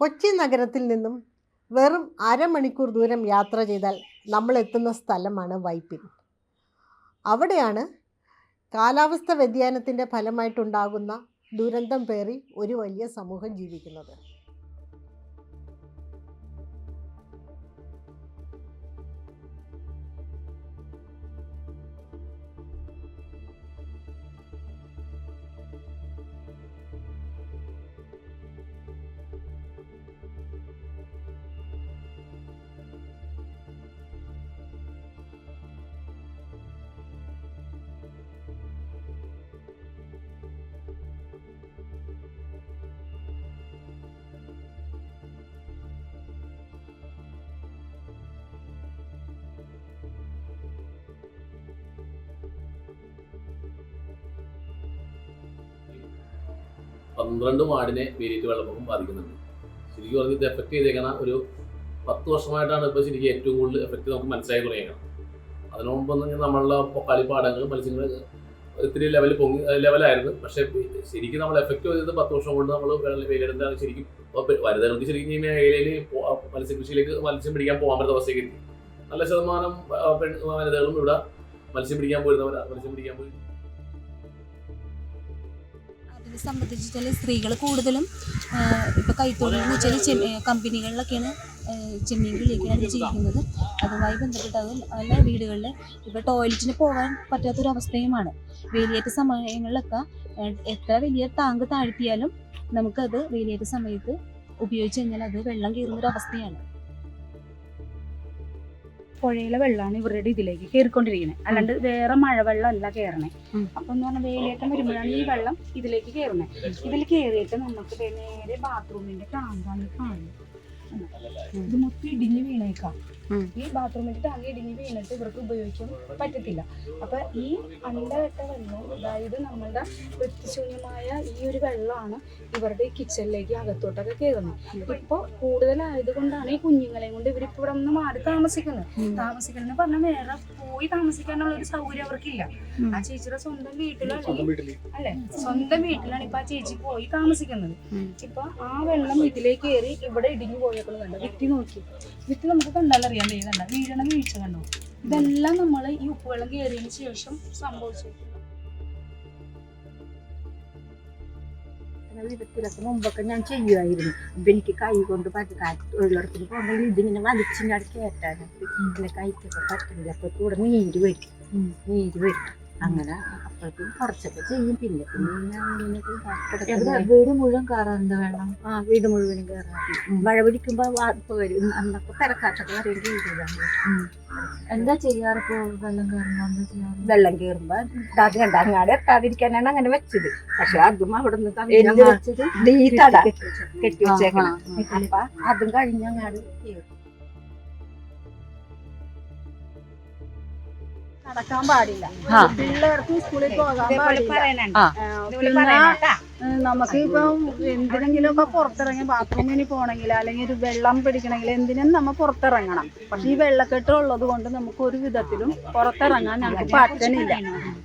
കൊച്ചി നഗരത്തിൽ നിന്നും വെറും അരമണിക്കൂർ ദൂരം യാത്ര ചെയ്താൽ നമ്മൾ എത്തുന്ന സ്ഥലമാണ് വൈപ്പിൻ. അവിടെയാണ് കാലാവസ്ഥ വ്യതിയാനത്തിൻ്റെ ഫലമായിട്ടുണ്ടാകുന്ന ദുരന്തം പേറി ഒരു വലിയ സമൂഹം ജീവിക്കുന്നത്. പന്ത്രണ്ട് വാർഡിനെ വേലിയേറ്റ് വെള്ളപ്പൊക്കം ബാധിക്കുന്നുണ്ട്. ശരിക്കും പറഞ്ഞ് ഇത് എഫക്ട് ചെയ്തേക്കുന്ന ഒരു 10 വർഷമായിട്ടാണ് ഇപ്പോൾ ശരിക്കും ഏറ്റവും കൂടുതൽ എഫക്റ്റ് നമുക്ക് മനസ്സിലായി തുടങ്ങിയേക്കണം. അതിനു മുമ്പൊന്നും നമ്മളുടെ കളിപ്പാടങ്ങൾ മത്സ്യങ്ങൾ ഇത്തിരി ലെവലായിരുന്നു. പക്ഷേ ശരിക്കും നമ്മൾ എഫക്റ്റ് ചെയ്തത് 10 വർഷം കൊണ്ട് നമ്മൾ വേലിയിടുന്നതാണ്. ശരിക്കും വലുതാണെങ്കിൽ ശരിക്കും ഈ മേഖലയിൽ മത്സ്യകൃഷിയിലേക്ക് മത്സ്യം പിടിക്കാൻ പോകാൻ പറ്റുന്ന അവസ്ഥയ്ക്ക് എത്തി. നല്ല ശതമാനം വനിതകളും ഇവിടെ മത്സ്യം പിടിക്കാൻ പോയി. അതിനെ സംബന്ധിച്ചിട്ടാൽ സ്ത്രീകൾ കൂടുതലും ഇപ്പോൾ കൈത്തൊഴിൽ എന്ന് വെച്ചാൽ കമ്പനികളിലൊക്കെയാണ് ചെമ്മീൻ കിളിയൊക്കെയാണ് ജീവിക്കുന്നത്. അതുമായി ബന്ധപ്പെട്ട് എല്ലാ വീടുകളിൽ ഇപ്പോൾ ടോയ്ലറ്റിന് പോകാൻ പറ്റാത്തൊരവസ്ഥയുമാണ്. വേലിയേറ്റ സമയങ്ങളിലൊക്കെ എത്ര വലിയ ടാങ്ക് താഴ്ത്തിയാലും നമുക്കത് വേലിയേറ്റ സമയത്ത് ഉപയോഗിച്ച് കഴിഞ്ഞാൽ അത് വെള്ളം കയറുന്നൊരവസ്ഥയാണ്. പുഴയിലെ വെള്ളമാണ് ഇവരുടെ ഇതിലേക്ക് കയറിക്കൊണ്ടിരിക്കുന്നത്, അല്ലാണ്ട് വേറെ മഴവെള്ളം അല്ല കയറണേ. അപ്പൊ എന്ന് പറഞ്ഞാൽ വേലിയേറ്റം വരുമ്പോഴാണ് ഈ വെള്ളം ഇതിലേക്ക് കയറുന്നത്. ഇതിൽ കയറിയിട്ട് നമുക്ക് നേരെ ബാത്റൂമിന്റെ ടാങ്കാണ് കാണുന്നത്. ഇത് മൊത്തം ഇടിഞ്ഞ് വീണേക്കാം. ഈ ബാത്റൂമിന്റെ ടാങ്ക് ഇടിഞ്ഞ് വീണിട്ട് ഇവർക്ക് ഉപയോഗിക്കാൻ പറ്റത്തില്ല. അപ്പൊ ഈ അണ്ടകെട്ട വെള്ളം, അതായത് നമ്മളുടെ വൃത്തിശൂന്യമായ ഈ ഒരു വെള്ളമാണ് ഇവരുടെ ഈ കിച്ചണിലേക്ക് അകത്തോട്ടൊക്കെ കയറുന്നത്. ഇപ്പൊ കൂടുതലായത് കൊണ്ടാണ് ഈ കുഞ്ഞുങ്ങളെയും കൊണ്ട് ഇവരിപ്പോ ഇവിടെ നിന്ന് മാറി താമസിക്കണം പറഞ്ഞാൽ വേറെ പോയി താമസിക്കാനുള്ള ഒരു സൗകര്യം അവർക്കില്ല. ആ ചേച്ചിയുടെ സ്വന്തം വീട്ടിലാണ് ഇപ്പൊ ആ ചേച്ചി പോയി താമസിക്കുന്നത്. ഇപ്പൊ ആ വെള്ളം വീട്ടിലേക്ക് കയറി ഇവിടെ ഇടിഞ്ഞു പോയേക്കുന്നത് കണ്ടോ? വിത്തി നമുക്ക് കണ്ടാലറിയാം. കണ്ട വീഴണ വീഴ്ച കണ്ടോ? ഇതെല്ലാം നമ്മൾ ഈ ഉപ്പുവെള്ളം കയറിയതിന് ശേഷം സംഭവിച്ചു. വിധത്തിലൊക്കെ മുമ്പൊക്കെ ഞാൻ ചെയ്യുമായിരുന്നു. ഇപ്പം എനിക്ക് കൈ കൊണ്ട് തൊഴിലുറപ്പിന് പോകുമ്പോൾ ഇതിങ്ങനെ വലിച്ചിങ്ങനെ കയറ്റാനൊക്കെ ഇങ്ങനെ കൈക്കൊക്കെ പറ്റില്ല. അപ്പോൾ കൂടെ നീര് വരും. അങ്ങനെ അപ്പോഴേക്കും കുറച്ചൊക്കെ ചെയ്യും. പിന്നെ വീട് മുഴുവൻ കയറാറുണ്ട് വെള്ളം. വീട് മുഴുവനും കയറാറുണ്ട്. മഴ പിടിക്കുമ്പോൾ വാർപ്പ് വരും. അന്നൊക്കെ തിരക്കാട്ടൊക്കെ വരെയും ചെയ്തതാണ്. എന്താ ചെയ്യാറ്? ഇപ്പോൾ വെള്ളം കയറുമ്പോൾ അത് കണ്ട അങ്ങാടെ എത്താതിരിക്കാനാണ് അങ്ങനെ വെച്ചത്. പക്ഷെ അതും അവിടെ നിന്ന് വെച്ചത് ഈ തട കെട്ടി വെച്ചേക്കണം. അപ്പൊ അതും കഴിഞ്ഞ് അങ്ങാട് നടക്കാൻ പാടില്ല. പിള്ളേർക്ക് സ്കൂളിൽ പോകാൻ പാടില്ല. നമുക്ക് ഇപ്പം എന്തിനെങ്കിലും ഒക്കെ പുറത്തിറങ്ങി ബാത്റൂമിന് പോകണമെങ്കിൽ അല്ലെങ്കിൽ ഒരു വെള്ളം പിടിക്കണമെങ്കിൽ എന്തിനും നമ്മൾ പുറത്തിറങ്ങണം. പക്ഷെ ഈ വെള്ളക്കെട്ട് ഉള്ളത് കൊണ്ട് നമുക്ക് ഒരു വിധത്തിലും പുറത്തിറങ്ങാൻ ഞങ്ങൾക്ക്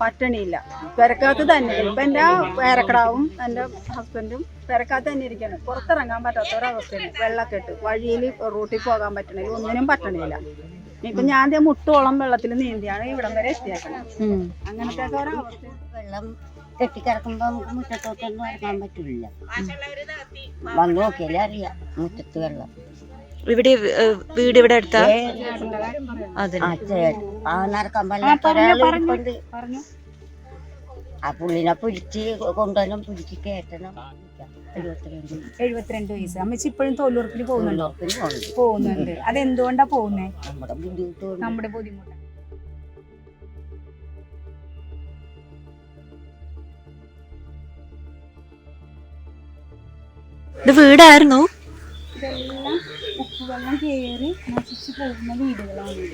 പറ്റണില്ല. പെരക്കകത്ത് തന്നെ ഇപ്പൊ എൻ്റെ പേരക്കിടാവും എൻ്റെ ഹസ്ബൻഡും പെരക്കകത്ത് തന്നെ ഇരിക്കണം. പുറത്തിറങ്ങാൻ പറ്റാത്തൊരവസ്ഥയാണ്. വെള്ളക്കെട്ട് വഴിയിൽ റൂട്ടിൽ പോകാൻ പറ്റണില്ല, ഒന്നിനും പറ്റണില്ല. ഇപ്പൊ ഞാൻ മുട്ടോളം വെള്ളത്തിൽ നീന്തിയാണ് ഇവിടം വരെ എത്തിയേക്കണം. അങ്ങനത്തെ ഒരവസ്ഥ. വെള്ളം കെട്ടിക്കിടക്കുമ്പോ നമുക്ക് മുറ്റത്തോട്ടൊന്നും ഇറങ്ങാൻ പറ്റില്ല. വന്ന് നോക്കിയാലേ അറിയാം മുറ്റത്ത് വെള്ളം. ഇവിടെ വീട് ഇവിടെ അടുത്താ? നടക്കാൻ പാടില്ല. ആ പുള്ളിനെ പിടിച്ച് കൊണ്ടുവരണം, പിടിച്ച് കയറ്റണം. 72 വയസ്സ്. അമ്മച്ചി ഇപ്പോഴും തൊഴിലുറപ്പിന് പോകുന്നുണ്ട്. അതെന്തുകൊണ്ടാ പോകുന്നേ? നമ്മുടെ ബുദ്ധിമുട്ട്. ഇത് വീടായിരുന്നു? ഇതെല്ലാം ഉപ്പുവെള്ളം കയറി നശിച്ചു പോകുന്ന വീടുകളാണ്.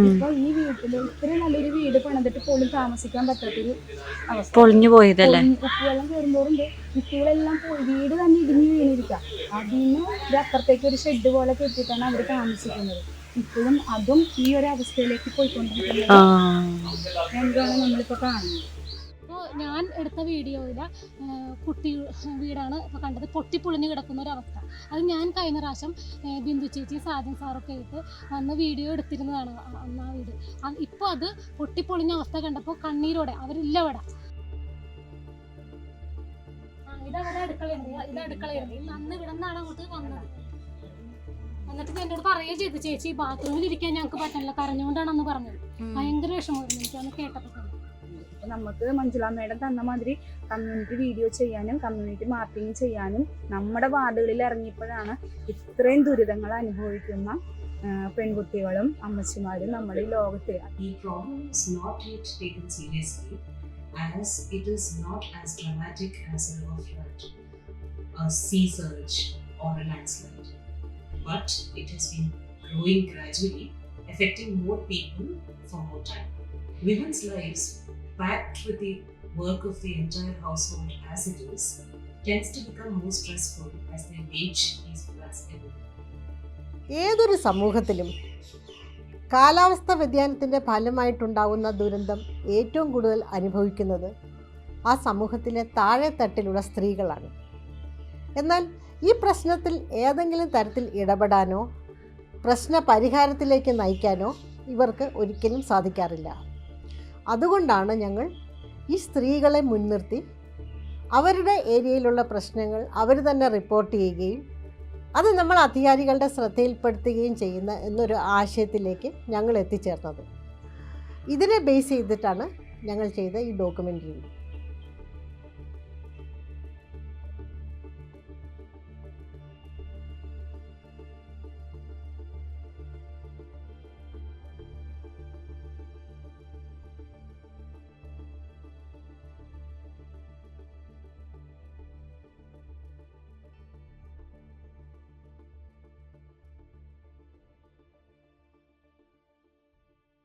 ഇപ്പൊ ഈ വീട്ടില് ഇത്രയും നല്ലൊരു വീട് പണിതിട്ട് പോലും താമസിക്കാൻ പറ്റാത്തൊരു അവസ്ഥ. പൊളിഞ്ഞു പോയതല്ലേ? ഉപ്പുവെള്ളം കയറുമ്പോഴുണ്ട് വിത്തുകളെല്ലാം പോയി വീട് തന്നെ ഇടിഞ്ഞു വീണിരിക്കാം. അതിന് അപ്പുറത്തേക്ക് ഒരു ഷെഡ് പോലെ കെട്ടിയിട്ടാണ് അവർ താമസിക്കുന്നത്. ഇപ്പോഴും അതും ഈ ഒരു അവസ്ഥയിലേക്ക് പോയിക്കൊണ്ടിരിക്കുന്നത് എന്താണ് നമ്മളിപ്പോ കാണുന്നത്. ഞാൻ എടുത്ത വീഡിയോയിൽ കുട്ടി വീടാണ് ഇപ്പോൾ കണ്ടത്, പൊട്ടിപ്പൊളിഞ്ഞ് കിടക്കുന്ന ഒരവസ്ഥ. അത് ഞാൻ കഴിഞ്ഞ പ്രാവശ്യം ബിന്ദു ചേച്ചി സാജൻ സാറൊക്കെ ആയിട്ട് വന്ന് വീഡിയോ എടുത്തിരുന്നതാണ് അന്ന് ആ വീട്. ഇപ്പോൾ അത് പൊട്ടിപ്പൊളിഞ്ഞ അവസ്ഥ കണ്ടപ്പോൾ കണ്ണീരോടെ അവരില്ല ഇവിടെ. ഇതവിടെ അടുക്കളയുണ്ട്, ഇത് അടുക്കളയുണ്ട്. അന്ന് ഇവിടെ നിന്നാണ് അങ്ങോട്ട് വന്നത്. എന്നിട്ട് എന്നോട് പറയുകയും ചെയ്തു, ചേച്ചി ബാത്റൂമിൽ ഇരിക്കാൻ ഞങ്ങൾക്ക് പറ്റില്ല, കരഞ്ഞുകൊണ്ടാണെന്ന് പറഞ്ഞത്. ഭയങ്കര വിഷമമായിരുന്നു എനിക്ക് അന്ന് കേട്ടപ്പോൾ. നമുക്ക് മഞ്ജുള മേഡം തന്ന മാതിരി കമ്മ്യൂണിറ്റി വീഡിയോ ചെയ്യാനും കമ്മ്യൂണിറ്റി മാർക്കറ്റിംഗ് ചെയ്യാനും നമ്മുടെ വാർഡുകളിൽ ഇറങ്ങിയപ്പോഴാണ് ഇത്രയും ദുരിതങ്ങൾ അനുഭവിക്കുന്ന പെൺകുട്ടികളും അമ്മച്ചിമാരും നമ്മുടെ ഈ ലോകത്ത്. The problem is not yet taken seriously, as it is not as dramatic as a river flood, a sea surge, or a landslide. But it has been growing gradually, affecting more people for more time. Women's lives, packed with the work of the entire household as it is, tends to become more stressful as they wage these floods every day. ഏതൊരു സമൂഹത്തിലും കാലാവസ്ഥ വ്യതിയാനത്തിൻ്റെ ഫലമായിട്ടുണ്ടാകുന്ന ദുരന്തം ഏറ്റവും കൂടുതൽ അനുഭവിക്കുന്നത് ആ സമൂഹത്തിലെ താഴെത്തട്ടിലുള്ള സ്ത്രീകളാണ്. എന്നാൽ ഈ പ്രശ്നത്തിൽ ഏതെങ്കിലും തരത്തിൽ ഇടപെടാനോ പ്രശ്ന പരിഹാരത്തിലേക്ക് നയിക്കാനോ ഇവർക്ക് ഒരിക്കലും സാധിക്കാറില്ല. അതുകൊണ്ടാണ് ഞങ്ങൾ ഈ സ്ത്രീകളെ മുൻനിർത്തി അവരുടെ ഏരിയയിലുള്ള പ്രശ്നങ്ങൾ അവർ തന്നെ റിപ്പോർട്ട് ചെയ്യുകയും അത് നമ്മൾ അധികാരികളുടെ ശ്രദ്ധയിൽപ്പെടുത്തുകയും ചെയ്യുന്ന എന്നൊരു ആശയത്തിലേക്ക് ഞങ്ങൾ എത്തിച്ചേർന്നത്. ഇതിനെ ബേസ് ചെയ്തിട്ടാണ് ഞങ്ങൾ ചെയ്ത ഈ ഡോക്യുമെൻ്ററി.